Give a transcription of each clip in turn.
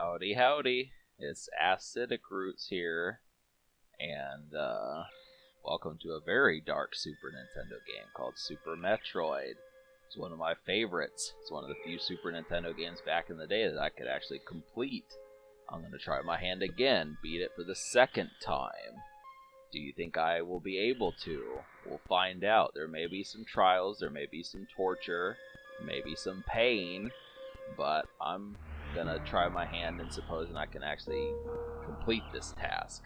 Howdy, howdy. It's Acidic Roots here, and welcome to a very dark Super Nintendo game called Super Metroid. It's one of my favorites. It's one of the few Super Nintendo games back in the day that I could actually complete. I'm going to try my hand again, beat it for the second time. Do you think I will be able to? We'll find out. There may be some trials, there may be some torture, maybe some pain, but I'm gonna try my hand in supposing I can actually complete this task.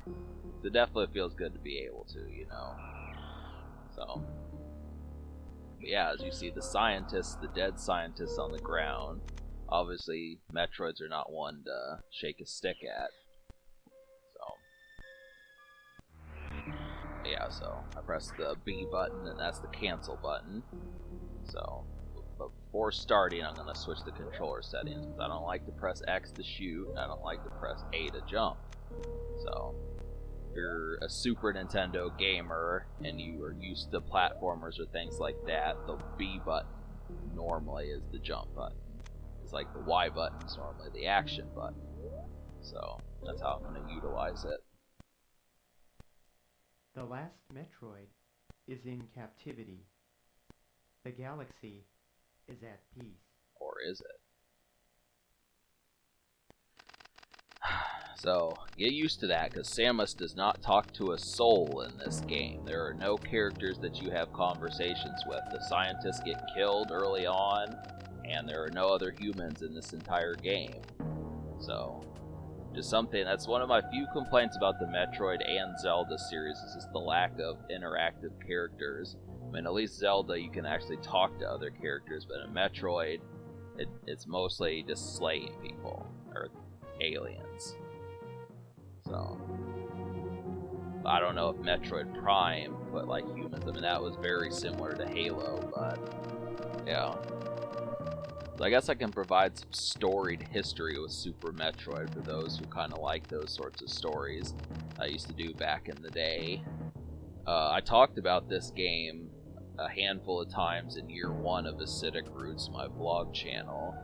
It definitely feels good to be able to, you know. So, but yeah, as you see, the scientists, the dead scientists on the ground. Obviously, Metroids are not one to shake a stick at. So, yeah, so I press the B button, and that's the cancel button. So, but before starting, I'm going to switch the controller settings, because I don't like to press X to shoot, and I don't like to press A to jump. So, if you're a Super Nintendo gamer, and you are used to platformers or things like that, the B button normally is the jump button. It's like the Y button is normally the action button. So, that's how I'm going to utilize it. The last Metroid is in captivity. The galaxy is at peace. Or is it? So, get used to that, because Samus does not talk to a soul in this game. There are no characters that you have conversations with. The scientists get killed early on, and there are no other humans in this entire game. So, just something, that's one of my few complaints about the Metroid and Zelda series, is just the lack of interactive characters. I mean, at least Zelda, you can actually talk to other characters, but in Metroid, it's mostly just slaying people, or aliens. So, I don't know if Metroid Prime put, like, humans. I mean, that was very similar to Halo, but, yeah. So I guess I can provide some storied history with Super Metroid for those who kind of like those sorts of stories I used to do back in the day. I talked about this game a handful of times in year one of Acidic Roots, my blog channel,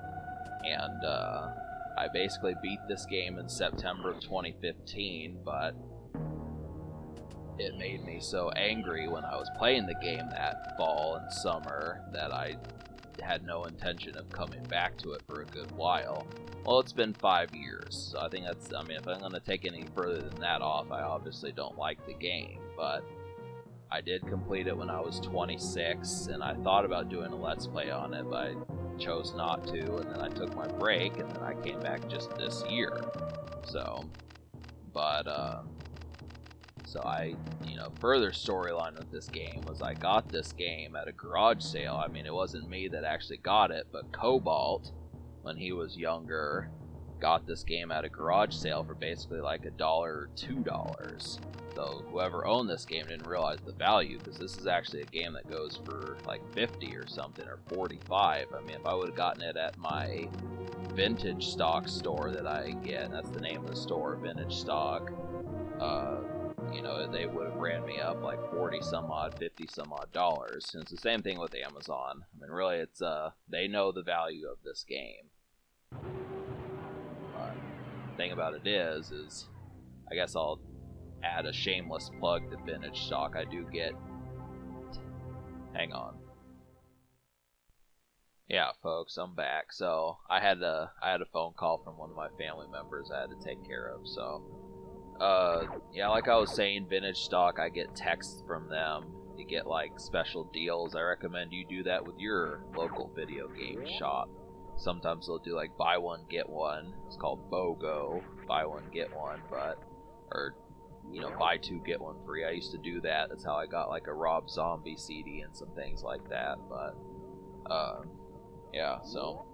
and I basically beat this game in September of 2015, but it made me so angry when I was playing the game that fall and summer that I had no intention of coming back to it for a good while. Well, it's been 5 years, so I think that's, I mean, if I'm going to take any further than that off, I obviously don't like the game, but I did complete it when I was 26, and I thought about doing a Let's Play on it, but I chose not to, and then I took my break, and then I came back just this year. So, but, so I, further storyline with this game was I got this game at a garage sale. I mean, it wasn't me that actually got it, but Cobalt, when he was younger, got this game at a garage sale for basically like $1 or $2. So whoever owned this game didn't realize the value, because this is actually a game that goes for like 50 or something, or 45. I mean, if I would have gotten it at my vintage stock store that I get, that's the name of the store, Vintage Stock, they would have ran me up like 40 some odd, 50 some odd dollars. And it's the same thing with Amazon. I mean, really, it's they know the value of this game. The thing about it is I guess I'll add a shameless plug to Vintage Stock. I do get, hang on. Yeah, folks, I'm back. So I had a phone call from one of my family members I had to take care of. So, yeah, like I was saying, Vintage Stock, I get texts from them. You get like special deals. I recommend you do that with your local video game shop. Sometimes they'll do like buy one get one. It's called BOGO, buy one get one, or buy two get one free. I used to do that. That's how I got like a Rob Zombie CD and some things like that. But yeah, so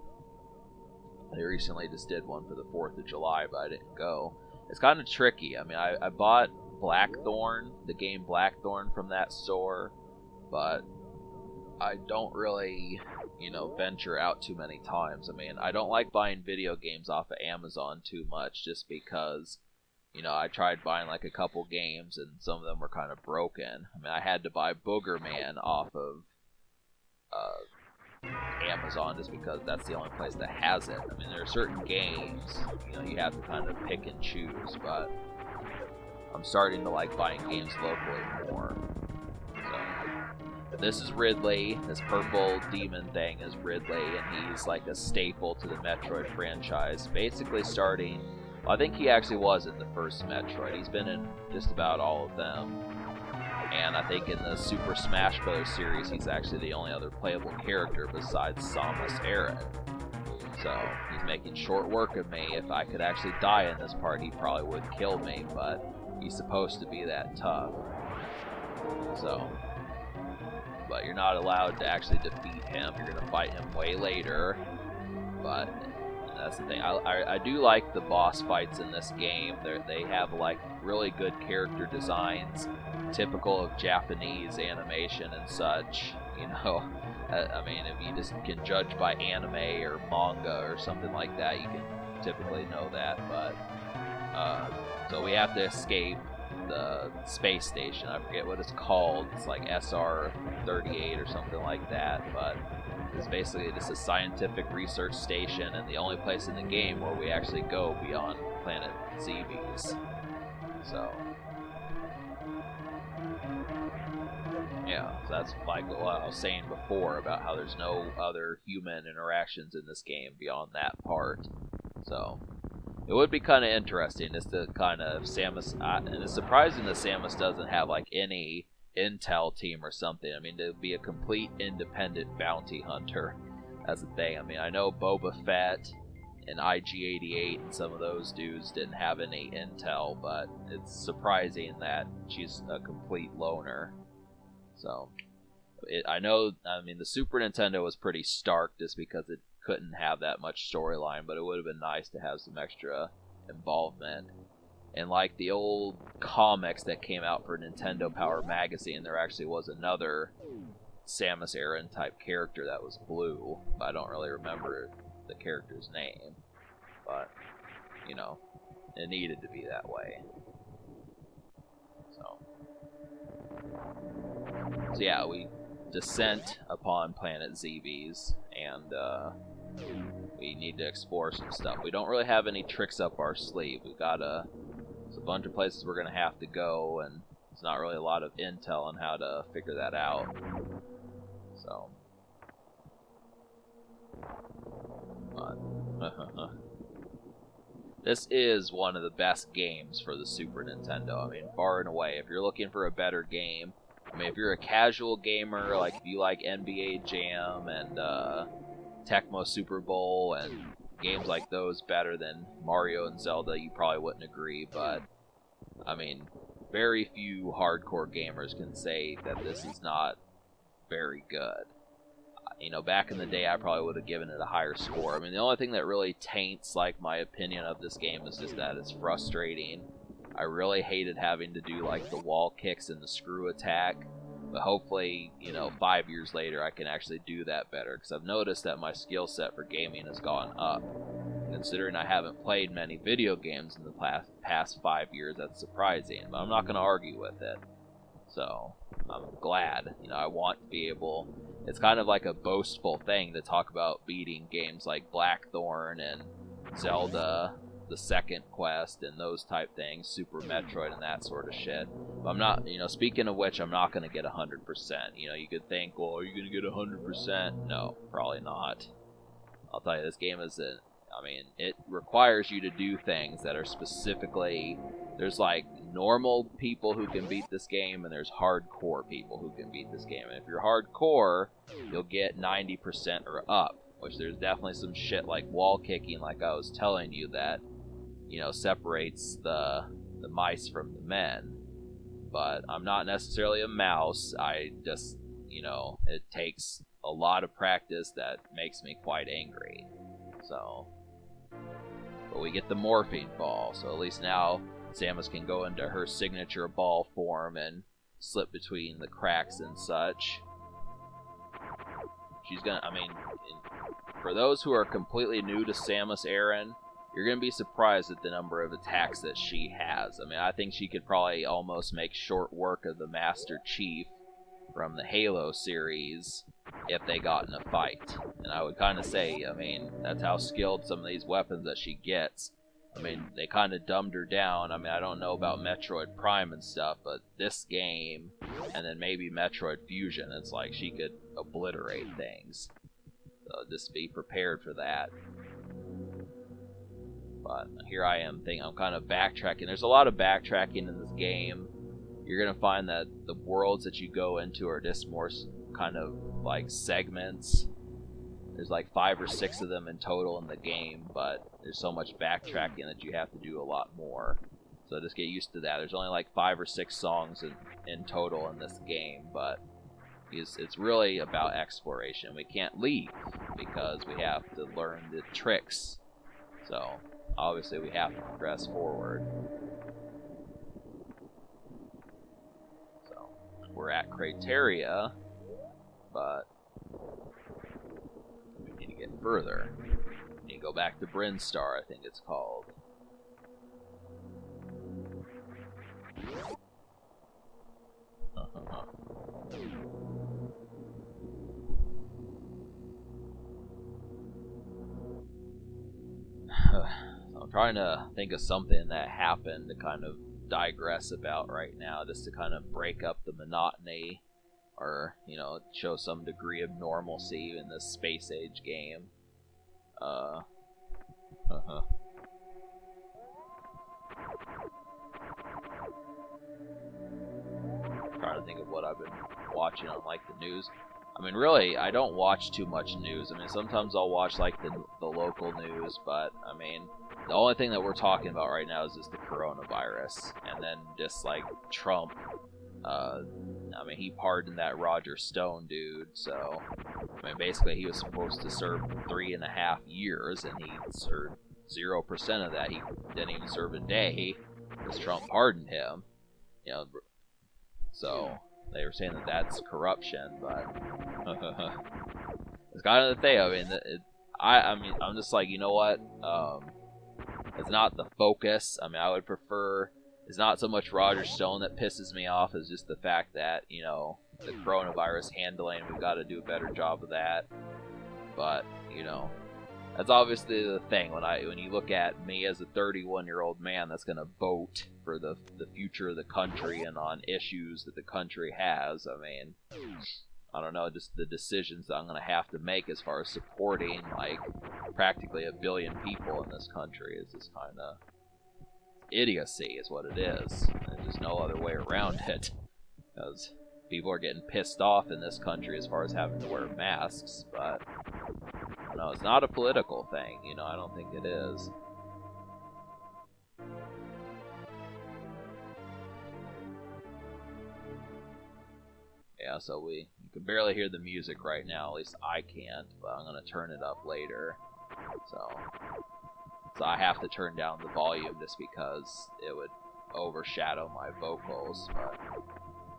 they recently just did one for the 4th of July, but I didn't go. It's kind of tricky. I mean, I bought Blackthorn, the game Blackthorn, from that store, but I don't really, venture out too many times. I mean, I don't like buying video games off of Amazon too much, just because, I tried buying like a couple games, and some of them were kind of broken. I mean, I had to buy Booger Man off of Amazon just because that's the only place that has it. I mean, there are certain games, you have to kind of pick and choose, but I'm starting to like buying games locally more. So, this is Ridley. This purple demon thing is Ridley, and he's like a staple to the Metroid franchise. Basically starting, well, I think he actually was in the first Metroid. He's been in just about all of them. And I think in the Super Smash Bros. Series, he's actually the only other playable character besides Samus Aran. So, he's making short work of me. If I could actually die in this part, he probably would kill me, but he's supposed to be that tough. So, but you're not allowed to actually defeat him. You're going to fight him way later. But that's the thing. I do like the boss fights in this game. They have like really good character designs, typical of Japanese animation and such. I mean, if you just can judge by anime or manga or something like that, you can typically know that. But so we have to escape the space station. I forget what it's called. It's like SR-38 or something like that. But it's basically just a scientific research station, and the only place in the game where we actually go beyond planet Zebes. So yeah, so that's like what I was saying before about how there's no other human interactions in this game beyond that part. So it would be kind of interesting just to kind of Samus, and it's surprising that Samus doesn't have like any intel team or something. I mean, to be a complete independent bounty hunter as a thing. I mean, I know Boba Fett and IG-88 and some of those dudes didn't have any intel, but it's surprising that she's a complete loner. So, I know, I mean, the Super Nintendo was pretty stark just because it couldn't have that much storyline, but it would have been nice to have some extra involvement. And like the old comics that came out for Nintendo Power Magazine, there actually was another Samus Aran type character that was blue. I don't really remember the character's name, but, it needed to be that way. So yeah, we descent upon planet Zebes, and we need to explore some stuff. We don't really have any tricks up our sleeve. We've got there's a bunch of places we're going to have to go, and there's not really a lot of intel on how to figure that out. So, this is one of the best games for the Super Nintendo. I mean, far and away. If you're looking for a better game, I mean, if you're a casual gamer, like if you like NBA Jam and Tecmo Super Bowl and games like those better than Mario and Zelda, you probably wouldn't agree, but I mean, very few hardcore gamers can say that this is not very good. Back in the day, I probably would have given it a higher score. I mean, the only thing that really taints like my opinion of this game is just that it's frustrating. I really hated having to do like the wall kicks and the screw attack, but hopefully, 5 years later I can actually do that better, because I've noticed that my skill set for gaming has gone up. Considering I haven't played many video games in the past 5 years, that's surprising, but I'm not going to argue with it. So, I'm glad. I want to be able... It's kind of like a boastful thing to talk about beating games like Blackthorn and Zelda, the Second Quest, and those type things, Super Metroid and that sort of shit. But I'm not, speaking of which, I'm not going to get 100%. You could think, well, are you going to get 100%? No, probably not. I'll tell you, this game is it requires you to do things that are specifically, there's like normal people who can beat this game, and there's hardcore people who can beat this game. And if you're hardcore, you'll get 90% or up, which there's definitely some shit like wall kicking, like I was telling you, that, separates the mice from the men. But I'm not necessarily a mouse. I just, it takes a lot of practice that makes me quite angry. So, but we get the morphine ball, so at least now Samus can go into her signature ball form and slip between the cracks and such. She's gonna, for those who are completely new to Samus Aran, you're gonna be surprised at the number of attacks that she has. I think she could probably almost make short work of the Master Chief from the Halo series if they got in a fight. And I would kind of say, I mean, that's how skilled some of these weapons that she gets. I mean, they kind of dumbed her down. I mean, I don't know about Metroid Prime and stuff, but this game, and then maybe Metroid Fusion, it's like she could obliterate things. So just be prepared for that. But here I am thinking I'm kind of backtracking. There's a lot of backtracking in this game. You're going to find that the worlds that you go into are just more kind of like segments. There's like 5 or 6 of them in total in the game, but there's so much backtracking that you have to do a lot more. So just get used to that. There's only like 5 or 6 songs in total in this game, but it's really about exploration. We can't leave because we have to learn the tricks. So obviously we have to progress forward. So we're at Crateria, but we need to get further. We need to go back to Brinstar, I think it's called. I'm trying to think of something that happened to kind of digress about right now, just to kind of break up the monotony, or, you know, show some degree of normalcy in this space age game. Trying to think of what I've been watching on like the news. I mean, really, I don't watch too much news. I mean, sometimes I'll watch like the local news, but I mean, the only thing that we're talking about right now is just the coronavirus, and then just like Trump. I mean, he pardoned that Roger Stone dude, so I mean, basically he was supposed to serve 3.5 years, and he served 0% of that. He didn't even serve a day because Trump pardoned him. You know, so they were saying that that's corruption, but it's kind of the thing. I mean, I mean, I'm just like, you know what? It's not the focus. I mean, I would prefer. It's not so much Roger Stone that pisses me off as just the fact that, you know, the coronavirus handling, we've got to do a better job of that. But, you know, that's obviously the thing. When you look at me as a 31-year-old man that's going to vote for the future of the country and on issues that the country has, I mean, I don't know, just the decisions that I'm going to have to make as far as supporting, like, practically 1 billion people in this country is just kind of idiocy is what it is. There's just no other way around it. Because people are getting pissed off in this country as far as having to wear masks, but no, it's not a political thing, you know, I don't think it is. Yeah, so you can barely hear the music right now, at least I can't, but I'm going to turn it up later. So I have to turn down the volume just because it would overshadow my vocals, but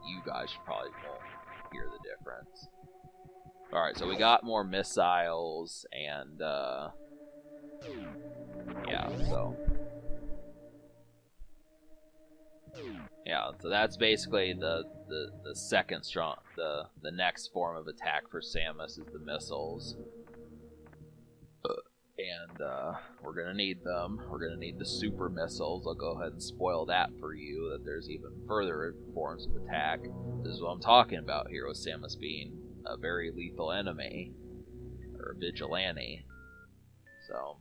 you guys probably won't hear the difference. Alright, so we got more missiles, and, yeah, so that's basically the second strong, the next form of attack for Samus is the missiles. And we're going to need them. We're going to need the super missiles. I'll go ahead and spoil that for you, that there's even further forms of attack. This is what I'm talking about here with Samus being a very lethal enemy, or vigilante. So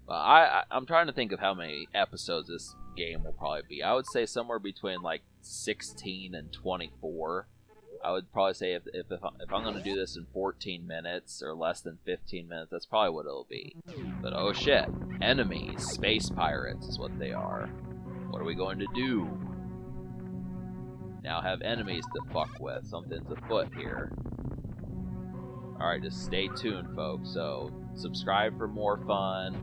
I'm trying to think of how many episodes this game will probably be. I would say somewhere between like 16 and 24. I would probably say if I'm going to do this in 14 minutes or less than 15 minutes, that's probably what it'll be. But oh shit, enemies, space pirates is what they are. What are we going to do? Now have enemies to fuck with. Something's afoot here. Alright, just stay tuned, folks. So subscribe for more fun.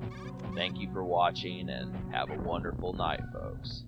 Thank you for watching, and have a wonderful night, folks.